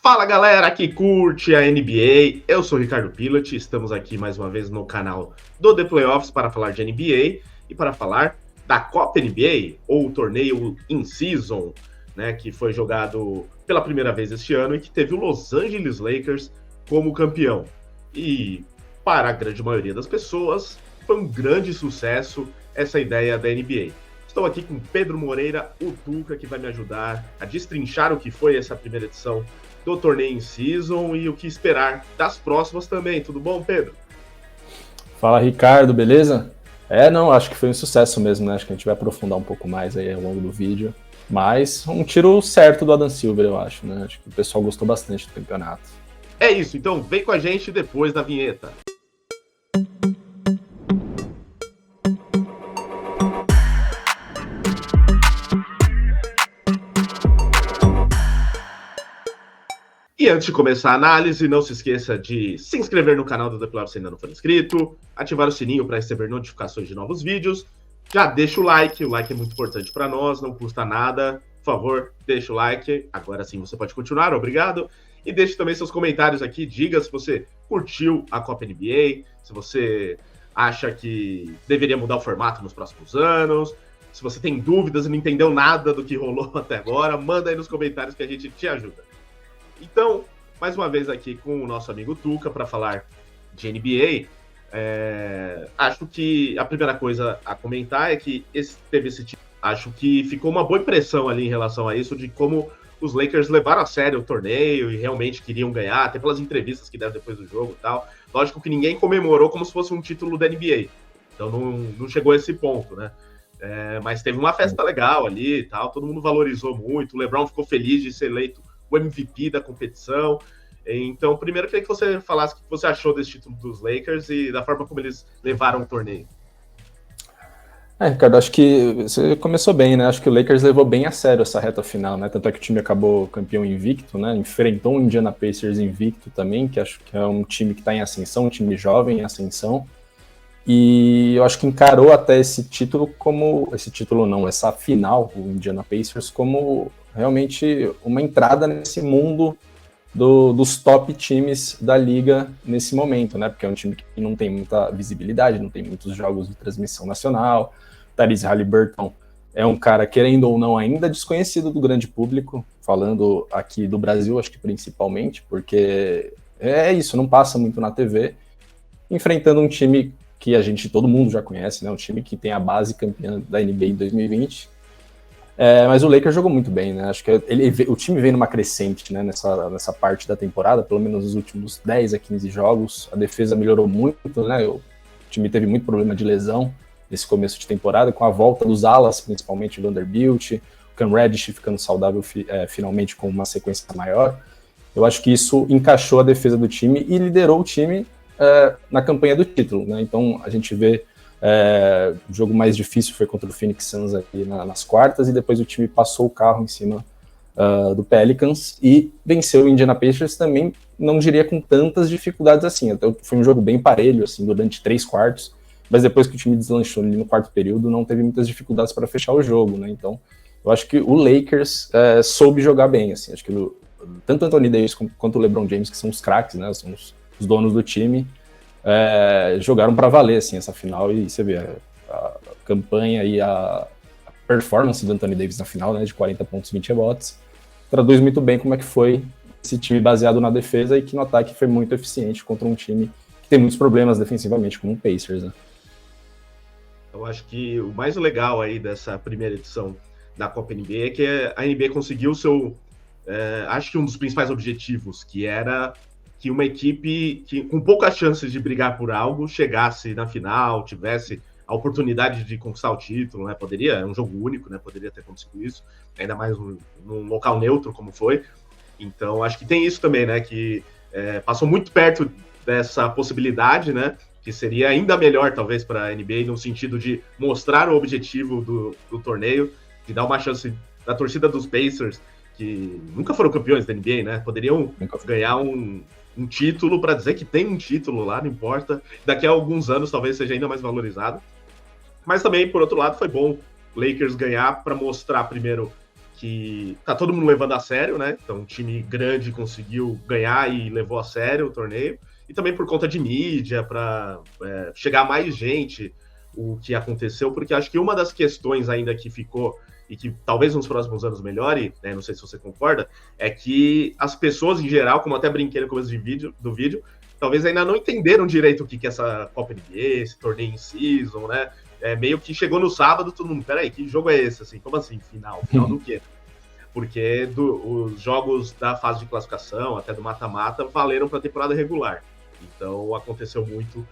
Fala galera que curte a NBA, eu sou o Ricardo Pilat, estamos aqui mais uma vez no canal do The Playoffs para falar de NBA e para falar da Copa NBA, ou o torneio in-season, né, que foi jogado pela primeira vez este ano e que teve o Los Angeles Lakers como campeão. E para a grande maioria das pessoas, foi um grande sucesso essa ideia da NBA. Estou aqui com Pedro Moreira, o Tuca, que vai me ajudar a destrinchar o que foi essa primeira edição do torneio in-season e o que esperar das próximas também. Tudo bom, Pedro? Fala, Ricardo, beleza? Acho que foi um sucesso mesmo, né? Acho que a gente vai aprofundar um pouco mais aí ao longo do vídeo. Mas um tiro certo do Adam Silver, eu acho, né? Acho que o pessoal gostou bastante do campeonato. É isso, então vem com a gente depois da vinheta. E antes de começar a análise, não se esqueça de se inscrever no canal do The Playoffs se ainda não for inscrito, ativar o sininho para receber notificações de novos vídeos, já deixa o like é muito importante para nós, não custa nada, por favor, deixa o like, agora sim você pode continuar, obrigado, e deixe também seus comentários aqui, diga se você curtiu a Copa NBA, se você acha que deveria mudar o formato nos próximos anos, se você tem dúvidas e não entendeu nada do que rolou até agora, manda aí nos comentários que a gente te ajuda. Então, mais uma vez aqui com o nosso amigo Tuca para falar de NBA, acho que a primeira coisa a comentar é que teve esse tipo. Acho que ficou uma boa impressão ali em relação a isso, de como os Lakers levaram a sério o torneio e realmente queriam ganhar, até pelas entrevistas que deram depois do jogo e tal. Lógico que ninguém comemorou como se fosse um título da NBA, então não chegou a esse ponto, né? Mas teve uma festa legal ali e tal, todo mundo valorizou muito, o LeBron ficou feliz de ser eleito o MVP da competição. Então, primeiro, eu queria que você falasse o que você achou desse título dos Lakers e da forma como eles levaram o torneio. Ricardo, acho que você começou bem, né? Acho que o Lakers levou bem a sério essa reta final, né? Tanto é que o time acabou campeão invicto, né? Enfrentou o Indiana Pacers invicto também, que acho que é um time que está em ascensão, um time jovem em ascensão. E eu acho que encarou até esse título essa final, o Indiana Pacers, como realmente uma entrada nesse mundo dos top times da liga nesse momento, né? Porque é um time que não tem muita visibilidade, não tem muitos jogos de transmissão nacional. Tyrese Haliburton é um cara, querendo ou não, ainda desconhecido do grande público, falando aqui do Brasil, acho que principalmente, porque é isso, não passa muito na TV, enfrentando um time que todo mundo já conhece, né? Um time que tem a base campeã da NBA em 2020. Mas o Lakers jogou muito bem, né? Acho que o time vem numa crescente, né? Nessa parte da temporada, pelo menos nos últimos 10 a 15 jogos. A defesa melhorou muito, né? O time teve muito problema de lesão nesse começo de temporada, com a volta dos alas, principalmente o Vanderbilt, o Cam Reddish ficando saudável finalmente com uma sequência maior. Eu acho que isso encaixou a defesa do time e liderou o time na campanha do título, né? Então a gente vê o jogo mais difícil foi contra o Phoenix Suns aqui nas quartas, e depois o time passou o carro em cima do Pelicans e venceu o Indiana Pacers também, não diria com tantas dificuldades assim. Até foi um jogo bem parelho assim, durante 3 quartos, mas depois que o time deslanchou ali no quarto período, não teve muitas dificuldades para fechar o jogo, né? Então eu acho que o Lakers soube jogar bem, assim. Acho que tanto o Anthony Davis quanto o LeBron James, que são os craques, né? São os donos do time, jogaram para valer assim, essa final, e você vê a campanha e a performance do Anthony Davis na final, né, de 40 pontos, 20 rebotes, traduz muito bem como é que foi esse time baseado na defesa e que no ataque foi muito eficiente contra um time que tem muitos problemas defensivamente, como o Pacers, né? Eu acho que o mais legal aí dessa primeira edição da Copa NBA é que a NBA conseguiu o seu, acho que um dos principais objetivos, que era que uma equipe que, com poucas chances de brigar por algo, chegasse na final, tivesse a oportunidade de conquistar o título, né? É um jogo único, né? Poderia ter acontecido isso, ainda mais num local neutro como foi. Então, acho que tem isso também, né? Que passou muito perto dessa possibilidade, né? Que seria ainda melhor, talvez, para a NBA, no sentido de mostrar o objetivo do torneio, de dar uma chance da torcida dos Pacers, que nunca foram campeões da NBA, né? Poderiam ganhar um título para dizer que tem um título lá, não importa. Daqui a alguns anos talvez seja ainda mais valorizado. Mas também, por outro lado, foi bom o Lakers ganhar para mostrar primeiro que tá todo mundo levando a sério, né? Então, um time grande conseguiu ganhar e levou a sério o torneio. E também por conta de mídia, para chegar a mais gente o que aconteceu, porque acho que uma das questões ainda que ficou, e que talvez nos próximos anos melhore, né, não sei se você concorda, é que as pessoas em geral, como até brinquei no começo do vídeo, talvez ainda não entenderam direito o que é essa Copa NBA, esse torneio em season, né? Meio que chegou no sábado, todo mundo, peraí, que jogo é esse? Assim, como assim, final? Final do quê? Porque os jogos da fase de classificação, até do mata-mata, valeram para a temporada regular. Então, aconteceu muito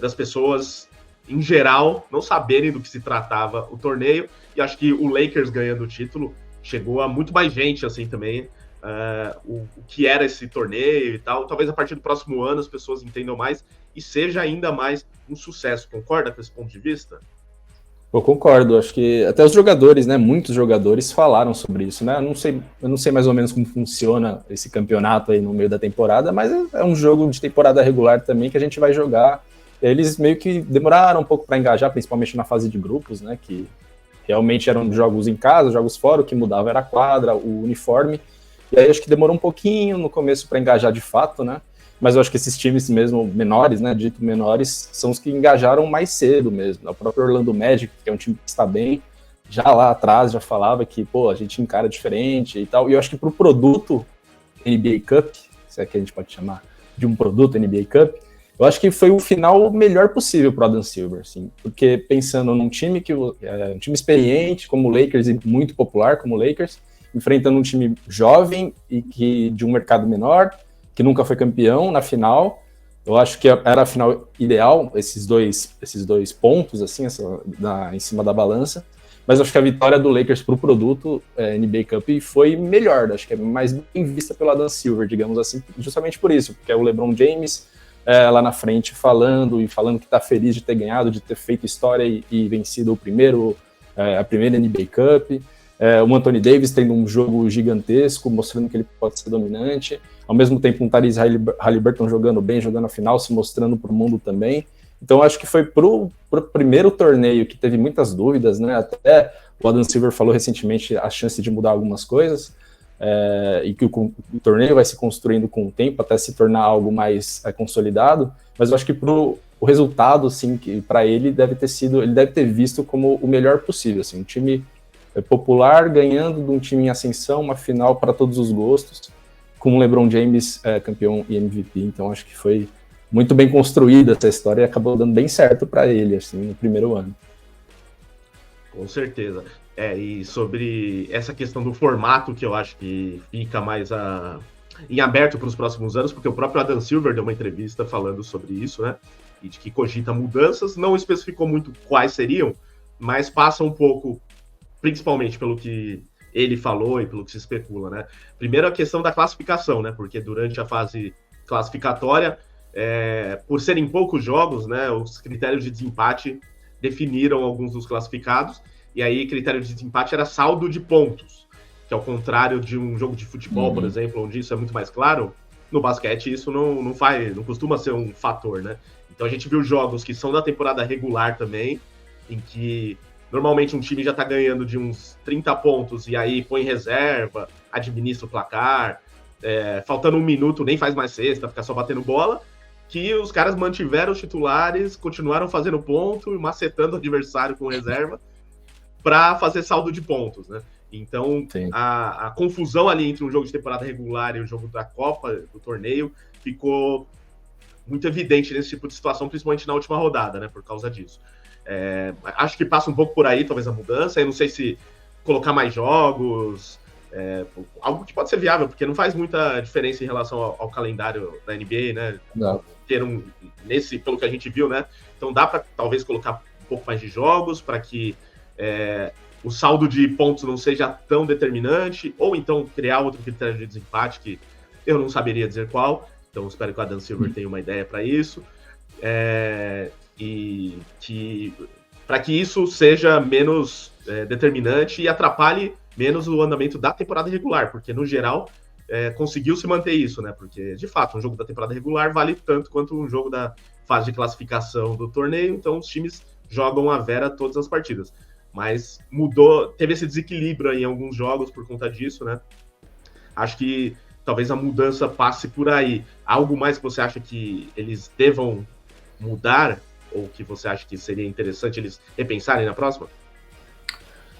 das pessoas, em geral, não saberem do que se tratava o torneio. E acho que o Lakers ganhando o título chegou a muito mais gente, assim, também, o que era esse torneio e tal. Talvez a partir do próximo ano as pessoas entendam mais e seja ainda mais um sucesso. Concorda com esse ponto de vista? Eu concordo, acho que até os jogadores, né, muitos jogadores falaram sobre isso, né, eu não sei mais ou menos como funciona esse campeonato aí no meio da temporada, mas é um jogo de temporada regular também que a gente vai jogar. Eles meio que demoraram um pouco para engajar, principalmente na fase de grupos, né, que realmente eram jogos em casa, jogos fora, o que mudava era a quadra, o uniforme, e aí acho que demorou um pouquinho no começo para engajar de fato, né, mas eu acho que esses times mesmo menores, né, dito menores, são os que engajaram mais cedo mesmo. O próprio Orlando Magic, que é um time que está bem, já lá atrás já falava que, pô, a gente encara diferente e tal. E eu acho que pro produto NBA Cup, se é que a gente pode chamar de um produto NBA Cup, eu acho que foi o final melhor possível pro Adam Silver, assim. Porque pensando num time um time experiente como o Lakers e muito popular como o Lakers, enfrentando um time jovem e que de um mercado menor, que nunca foi campeão na final. Eu acho que era a final ideal, esses dois pontos, assim, em cima da balança. Mas eu acho que a vitória do Lakers para o produto NBA Cup foi melhor, acho que é mais bem vista pelo Adam Silver, digamos assim, justamente por isso, porque é o LeBron James lá na frente falando que está feliz de ter ganhado, de ter feito história e vencido a primeira NBA Cup. O Anthony Davis tendo um jogo gigantesco, mostrando que ele pode ser dominante. Ao mesmo tempo, um Tyrese Haliburton jogando bem, jogando a final, se mostrando para o mundo também. Então, acho que foi pro primeiro torneio que teve muitas dúvidas, né? Até o Adam Silver falou recentemente a chance de mudar algumas coisas, e que o torneio vai se construindo com o tempo até se tornar algo mais consolidado. Mas eu acho que o resultado, assim, que para ele deve ter visto como o melhor possível, assim, um time popular ganhando de um time em ascensão, uma final para todos os gostos, com o LeBron James campeão e MVP. Então acho que foi muito bem construída essa história e acabou dando bem certo para ele, assim, no primeiro ano. Com certeza. E sobre essa questão do formato, que eu acho que fica mais em aberto para os próximos anos, porque o próprio Adam Silver deu uma entrevista falando sobre isso, né? E de que cogita mudanças, não especificou muito quais seriam, mas passa um pouco, principalmente pelo que ele falou e pelo que se especula, né? Primeiro a questão da classificação, né? Porque durante a fase classificatória, por serem poucos jogos, né? Os critérios de desempate definiram alguns dos classificados, e aí critério de desempate era saldo de pontos, que ao contrário de um jogo de futebol, por exemplo, onde isso é muito mais claro, no basquete isso não costuma ser um fator, né? Então a gente viu jogos que são da temporada regular também, em que normalmente um time já tá ganhando de uns 30 pontos e aí põe reserva, administra o placar, faltando um minuto nem faz mais cesta, fica só batendo bola, que os caras mantiveram os titulares, continuaram fazendo ponto e macetando o adversário com reserva para fazer saldo de pontos, né? Então, a confusão ali entre um jogo de temporada regular e o jogo da Copa, do torneio, ficou muito evidente nesse tipo de situação, principalmente na última rodada, né? Por causa disso. Acho que passa um pouco por aí, talvez, a mudança. Eu não sei se colocar mais jogos, algo que pode ser viável, porque não faz muita diferença em relação ao calendário da NBA, né? Não. Ter pelo que a gente viu, né? Então dá para talvez colocar um pouco mais de jogos para que o saldo de pontos não seja tão determinante, ou então criar outro critério de desempate que eu não saberia dizer qual. Então espero que o Adam Silver tenha uma ideia para isso. E para que isso seja menos determinante e atrapalhe menos o andamento da temporada regular, porque no geral conseguiu se manter isso, né? Porque de fato um jogo da temporada regular vale tanto quanto um jogo da fase de classificação do torneio, então os times jogam a vera todas as partidas. mas teve esse desequilíbrio em alguns jogos por conta disso, né? Acho que talvez a mudança passe por aí. Algo mais que você acha que eles devam mudar, ou que você acha que seria interessante eles repensarem na próxima?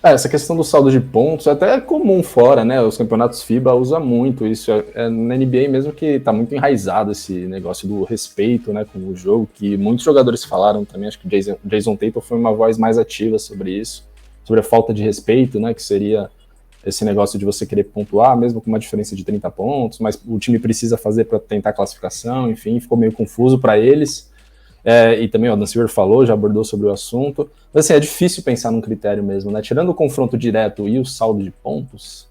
Essa questão do saldo de pontos até é comum fora, né? Os campeonatos FIBA usam muito isso. Na NBA mesmo que está muito enraizado esse negócio do respeito, né, com o jogo, que muitos jogadores falaram também. Acho que o Jason Tatum foi uma voz mais ativa sobre isso, sobre a falta de respeito, né, que seria esse negócio de você querer pontuar, mesmo com uma diferença de 30 pontos, mas o time precisa fazer para tentar a classificação, enfim, ficou meio confuso para eles. E também o Dan Silver falou, já abordou sobre o assunto. Mas assim, é difícil pensar num critério mesmo, né? Tirando o confronto direto e o saldo de pontos,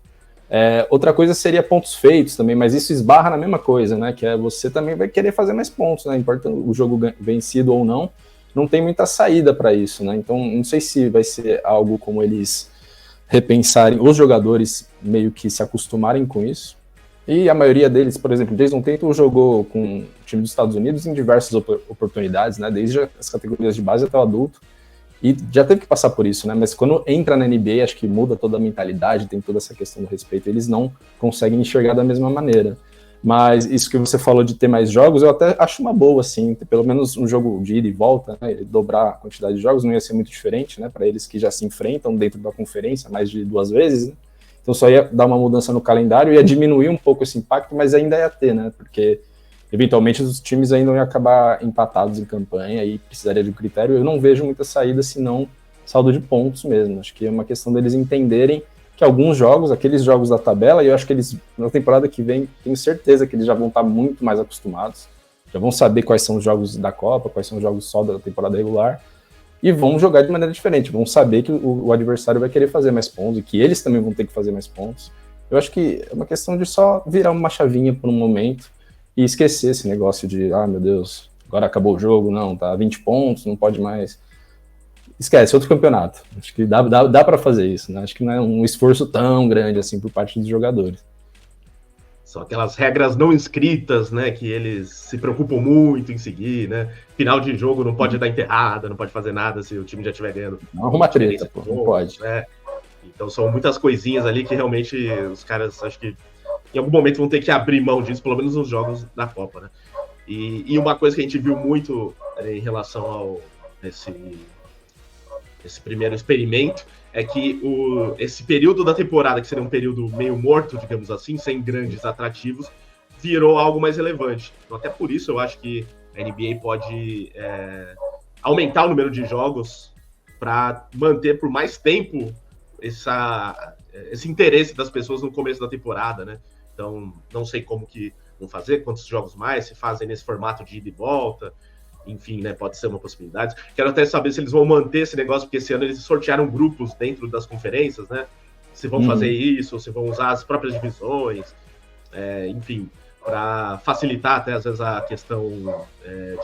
outra coisa seria pontos feitos também, mas isso esbarra na mesma coisa, né? Que você também vai querer fazer mais pontos, né? Importa o jogo vencido ou não tem muita saída para isso, né? Então, não sei se vai ser algo como eles repensarem, os jogadores meio que se acostumarem com isso. E a maioria deles, por exemplo, Jason Tatum jogou com o time dos Estados Unidos em diversas oportunidades, né? Desde as categorias de base até o adulto. E já teve que passar por isso, né? Mas quando entra na NBA, acho que muda toda a mentalidade, tem toda essa questão do respeito. Eles não conseguem enxergar da mesma maneira. Mas isso que você falou de ter mais jogos, eu até acho uma boa, assim. Pelo menos um jogo de ida e volta, né? Dobrar a quantidade de jogos não ia ser muito diferente, né? Para eles que já se enfrentam dentro da conferência mais de 2 vezes, né? Então só ia dar uma mudança no calendário, ia diminuir um pouco esse impacto, mas ainda ia ter, né? Porque eventualmente os times ainda iam acabar empatados em campanha e precisaria de um critério. Eu não vejo muita saída senão saldo de pontos mesmo. Acho que é uma questão deles entenderem que alguns jogos, aqueles jogos da tabela, e eu acho que eles, na temporada que vem, tenho certeza que eles já vão estar muito mais acostumados, já vão saber quais são os jogos da Copa, quais são os jogos só da temporada regular, e vão jogar de maneira diferente, vão saber que o adversário vai querer fazer mais pontos, e que eles também vão ter que fazer mais pontos. Eu acho que é uma questão de só virar uma chavinha por um momento, e esquecer esse negócio de, meu Deus, agora acabou o jogo, não, tá 20 pontos, não pode mais. Esquece, outro campeonato. Acho que dá para fazer isso, né? Acho que não é um esforço tão grande assim por parte dos jogadores. São aquelas regras não escritas, né, que eles se preocupam muito em seguir, né? Final de jogo não pode dar enterrada, não pode fazer nada se o time já estiver ganhando. Não arruma treta, pô, não pode. Né? Então são muitas coisinhas ali que realmente os caras, acho que em algum momento vão ter que abrir mão disso, pelo menos nos jogos da Copa, né? E uma coisa que a gente viu muito em relação ao esse primeiro experimento é que esse período da temporada, que seria um período meio morto, digamos assim, sem grandes atrativos, virou algo mais relevante. Então, até por isso eu acho que a NBA pode aumentar o número de jogos para manter por mais tempo esse interesse das pessoas no começo da temporada, né? Então, não sei como que vão fazer, quantos jogos mais, se fazem nesse formato de ida e volta, enfim, né, pode ser uma possibilidade. Quero até saber se eles vão manter esse negócio, porque esse ano eles sortearam grupos dentro das conferências, né? Se vão fazer isso, se vão usar as próprias divisões, enfim, para facilitar até às vezes a questão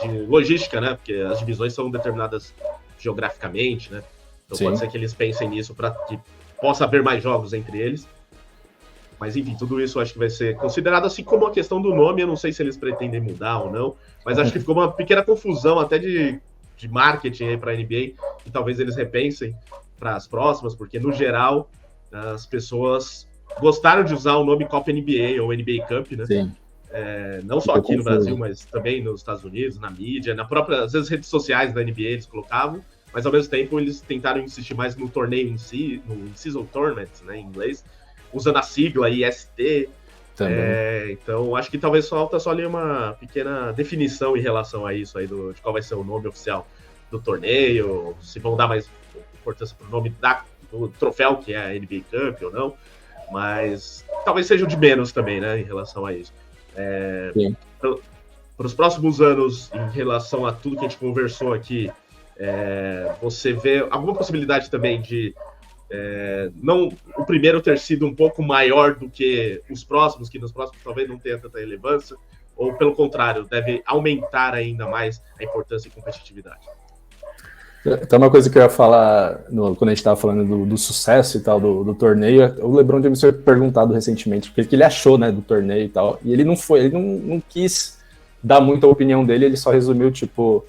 de logística, né? Porque as divisões são determinadas geograficamente, né? Então Sim. Pode ser que eles pensem nisso para que possa haver mais jogos entre eles. Mas, enfim, tudo isso eu acho que vai ser considerado, assim como a questão do nome. Eu não sei se eles pretendem mudar ou não, mas acho que ficou uma pequena confusão até de marketing para a NBA, e talvez eles repensem para as próximas, porque, no geral, as pessoas gostaram de usar o nome Copa NBA ou NBA Cup, né? Sim. Não só aqui no Brasil, mas também nos Estados Unidos, na mídia, na própria, às vezes, redes sociais da NBA eles colocavam, mas, ao mesmo tempo, eles tentaram insistir mais no torneio em si, no Season Tournament, né, em inglês, usando a sigla IST. Então, acho que talvez falta só ali uma pequena definição em relação a isso aí, de qual vai ser o nome oficial do torneio, se vão dar mais importância para o nome do troféu, que é a NBA Cup ou não, mas talvez seja o de menos também, né, em relação a isso. Para os próximos anos, em relação a tudo que a gente conversou aqui, você vê alguma possibilidade também de não o primeiro ter sido um pouco maior do que os próximos, que nos próximos talvez não tenha tanta relevância, ou pelo contrário, deve aumentar ainda mais a importância e competitividade? Então, uma coisa que eu ia falar quando a gente estava falando do sucesso e tal do torneio, o LeBron James foi perguntado recentemente o que ele achou, né, do torneio e tal, e ele não quis dar muita opinião dele, ele só resumiu, tipo,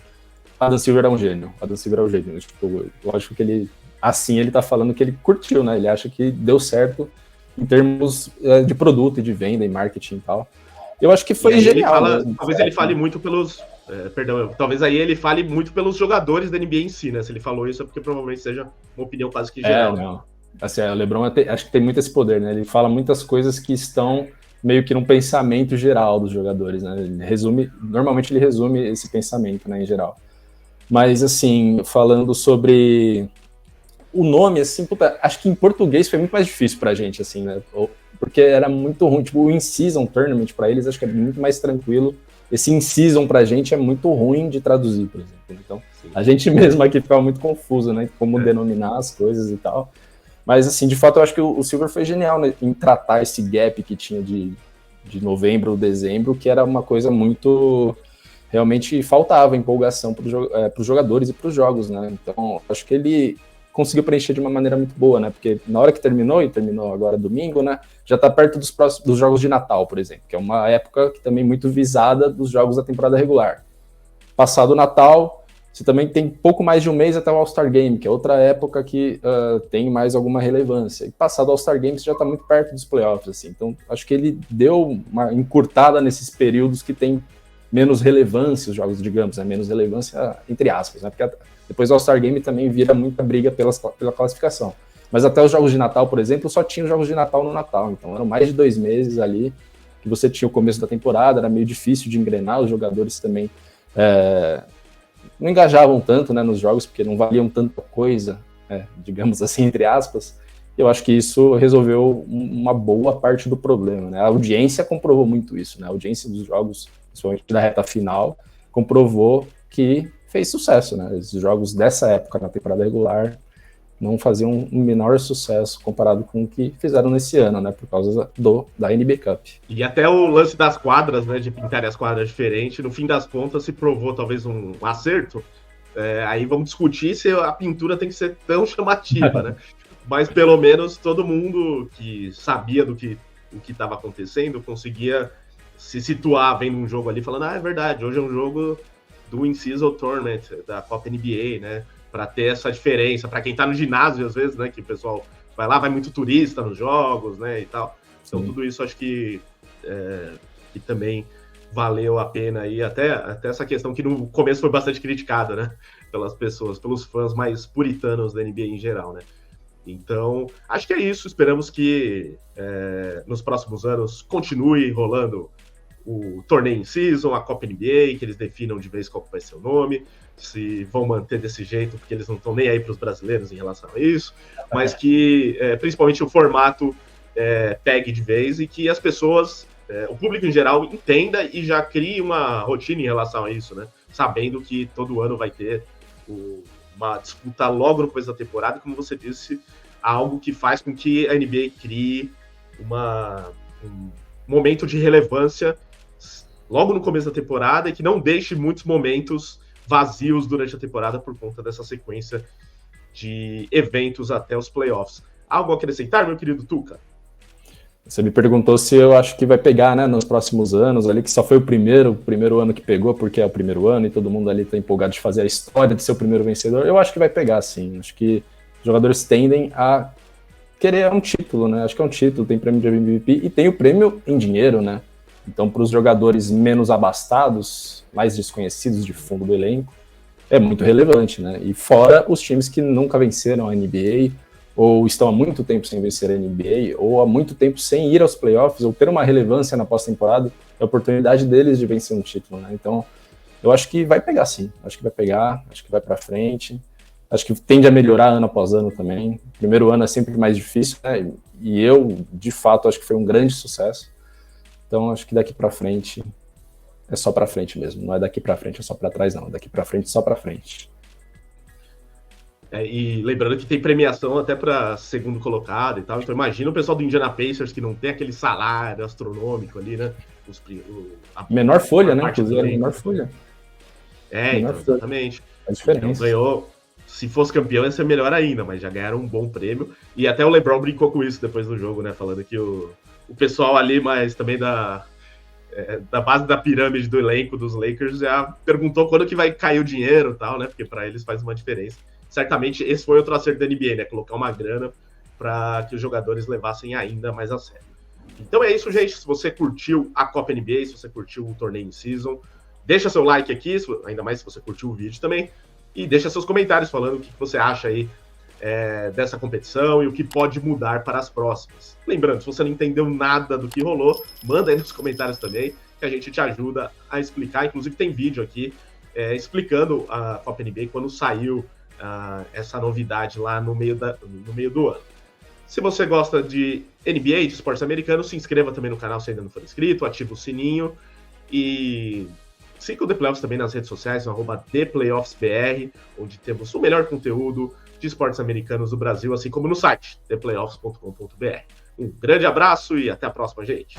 Adam Silver é um gênio, Adam Silver é um gênio. Tipo, lógico que ele assim ele tá falando que ele curtiu, né? Ele acha que deu certo em termos de produto e de venda e marketing e tal. Eu acho que foi genial. Talvez ele fale muito pelos... talvez aí ele fale muito pelos jogadores da NBA em si, né? Se ele falou isso é porque provavelmente seja uma opinião quase que geral. Não. Assim, o LeBron acho que tem muito esse poder, né? Ele fala muitas coisas que estão meio que num pensamento geral dos jogadores, né? Normalmente ele resume esse pensamento, né, em geral. Mas, assim, falando sobre o nome, assim, puta, acho que em português foi muito mais difícil pra gente, assim, né? Porque era muito ruim. Tipo, o In-Season Tournament pra eles, acho que é muito mais tranquilo. Esse In-Season pra gente é muito ruim de traduzir, por exemplo. Então, a gente mesmo aqui ficava muito confuso, né? Como denominar as coisas e tal. Mas, assim, de fato, eu acho que o Silver foi genial, né, em tratar esse gap que tinha de novembro ou dezembro, que era uma coisa muito... Realmente faltava empolgação para os jogadores e para os jogos, né? Então, acho que ele conseguiu preencher de uma maneira muito boa, né? Porque na hora que terminou agora domingo, né? Já está perto dos jogos de Natal, por exemplo, que é uma época que também muito visada dos jogos da temporada regular. Passado o Natal, você também tem pouco mais de um mês até o All-Star Game, que é outra época que tem mais alguma relevância. E passado o All-Star Game, você já está muito perto dos playoffs, assim. Então, acho que ele deu uma encurtada nesses períodos que tem menos relevância, os jogos, digamos, né? Menos relevância, entre aspas, né? Porque depois do All-Star Game também vira muita briga pela classificação. Mas até os jogos de Natal, por exemplo, só tinha os jogos de Natal no Natal. Então, eram mais de 2 meses ali que você tinha o começo da temporada, era meio difícil de engrenar, os jogadores também... não engajavam tanto, né, nos jogos, porque não valiam tanta coisa, digamos assim, entre aspas. Eu acho que isso resolveu uma boa parte do problema, né? A audiência comprovou muito isso, né? A audiência dos jogos, principalmente da reta final, comprovou que fez sucesso, né? Os jogos dessa época, na temporada regular, não faziam um menor sucesso comparado com o que fizeram nesse ano, né? Por causa da NBA Cup. E até o lance das quadras, né? De pintar as quadras diferente, no fim das contas se provou talvez um acerto. Aí vamos discutir se a pintura tem que ser tão chamativa, né? Mas pelo menos todo mundo que sabia o que estava acontecendo conseguia se situar vendo um jogo ali, falando, é verdade, hoje é um jogo do In-Season Tournament, da Copa NBA, né? Para ter essa diferença, para quem tá no ginásio, às vezes, né? Que o pessoal vai lá, vai muito turista nos jogos, né? E tal. Então, tudo isso acho que também valeu a pena aí, até essa questão que no começo foi bastante criticada, né? Pelas pessoas, pelos fãs mais puritanos da NBA em geral, né? Então, acho que é isso. Esperamos que nos próximos anos continue rolando o torneio em season, a Copa NBA, que eles definam de vez qual vai ser o nome, se vão manter desse jeito, porque eles não estão nem aí para os brasileiros em relação a isso, mas que principalmente o formato pegue de vez e que as pessoas, o público em geral, entenda e já crie uma rotina em relação a isso, né? Sabendo que todo ano vai ter uma disputa logo no começo da temporada, como você disse, algo que faz com que a NBA crie um momento de relevância logo no começo da temporada e que não deixe muitos momentos vazios durante a temporada por conta dessa sequência de eventos até os playoffs. Algo a acrescentar, meu querido Tuca? Você me perguntou se eu acho que vai pegar, né, nos próximos anos, ali que só foi o primeiro ano que pegou, porque é o primeiro ano e todo mundo ali tá empolgado de fazer a história de ser o primeiro vencedor. Eu acho que vai pegar, sim. Acho que os jogadores tendem a querer um título, né? Acho que é um título, tem prêmio de MVP e tem o prêmio em dinheiro, né? Então, para os jogadores menos abastados, mais desconhecidos de fundo do elenco, é muito relevante, né? E fora os times que nunca venceram a NBA, ou estão há muito tempo sem vencer a NBA, ou há muito tempo sem ir aos playoffs, ou ter uma relevância na pós-temporada, é a oportunidade deles de vencer um título, né? Então, eu acho que vai pegar, sim. Acho que vai pegar, acho que vai para frente. Acho que tende a melhorar ano após ano também. O primeiro ano é sempre mais difícil, né? E eu, de fato, acho que foi um grande sucesso. Então, acho que daqui para frente é só para frente mesmo. Não é daqui para frente, é só para trás, não. É daqui para frente, só para frente. E lembrando que tem premiação até para segundo colocado e tal. Então, imagina o pessoal do Indiana Pacers que não tem aquele salário astronômico ali, né? Menor folha, né? Inclusive, a menor folha. Então, exatamente. A diferença. Então, ganhou. Se fosse campeão, ia ser melhor ainda, mas já ganharam um bom prêmio. E até o LeBron brincou com isso depois do jogo, né? Falando que o pessoal ali, mas também da base da pirâmide do elenco dos Lakers, já perguntou quando que vai cair o dinheiro e tal, né? Porque para eles faz uma diferença. certamente esse foi outro acerto da NBA, né? Colocar uma grana para que os jogadores levassem ainda mais a sério. Então é isso, gente. Se você curtiu a Copa NBA, se você curtiu o torneio in season, deixa seu like aqui, ainda mais se você curtiu o vídeo também, e deixa seus comentários falando o que você acha aí dessa competição e o que pode mudar para as próximas. Lembrando, se você não entendeu nada do que rolou, manda aí nos comentários também, que a gente te ajuda a explicar. Inclusive tem vídeo aqui explicando a Copa NBA quando saiu essa novidade lá no meio do ano. Se você gosta de NBA, de esportes americanos, se inscreva também no canal se ainda não for inscrito, ativa o sininho e siga o The Playoffs também nas redes sociais, no @ThePlayoffsBR, onde temos o melhor conteúdo de esportes americanos do Brasil, assim como no site, theplayoffs.com.br. Um grande abraço e até a próxima, gente!